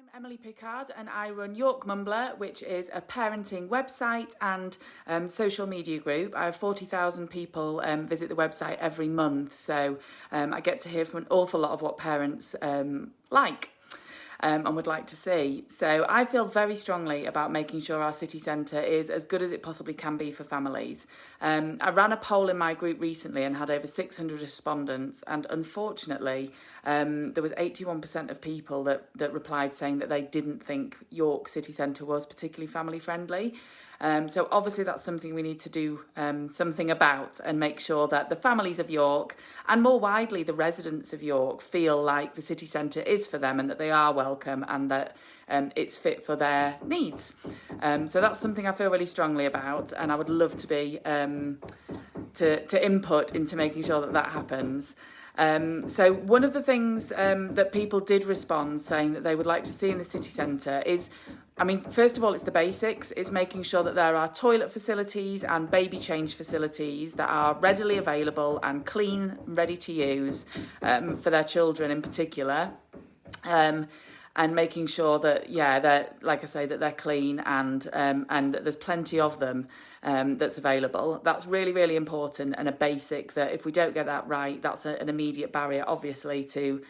I'm Emily Pickard and I run York Mumbler, which is a parenting website and social media group. I have 40,000 people visit the website every month, so I get to hear from an awful lot of what parents like. And would like to see. So I feel very strongly about making sure our city centre is as good as it possibly can be for families. I ran a poll in my group recently and had over 600 respondents, and unfortunately there was 81% of people that replied saying that they didn't think York city centre was particularly family friendly. So obviously that's something we need to do something about and make sure that the families of York and more widely the residents of York feel like the city centre is for them and that they are welcome and that it's fit for their needs. So that's something I feel really strongly about, and I would love to be to input into making sure that that happens. So one of the things that people did respond saying that they would like to see in the city centre is, I mean, first of all, it's the basics. It's making sure that there are toilet facilities and baby change facilities that are readily available and clean, ready to use for their children in particular. And making sure that, they're, like I say, that they're clean and that there's plenty of them that's available. That's really, really important, and a basic that if we don't get that right, that's an immediate barrier, obviously, to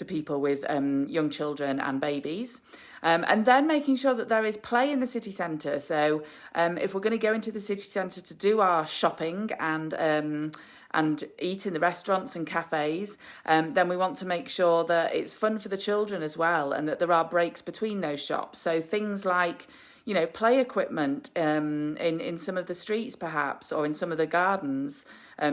people with young children and babies. And then making sure that there is play in the city centre. So if we're going to go into the city centre to do our shopping and eat in the restaurants and cafes, then we want to make sure that it's fun for the children as well and that there are breaks between those shops. So things like, you know, play equipment in some of the streets perhaps, or in some of the gardens,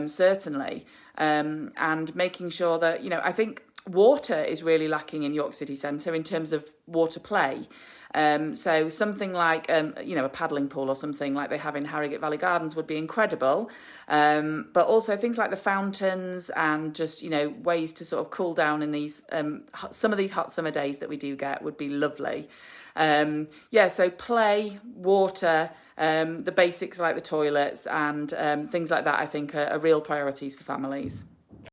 certainly, and making sure that, you know, I think water is really lacking in York City Centre in terms of water play. So something like, a paddling pool or something like they have in Harrogate Valley Gardens would be incredible. But also things like the fountains and just, you know, ways to sort of cool down in these, some of these hot summer days that we do get would be lovely. So play, water, the basics like the toilets and things like that I think are real priorities for families.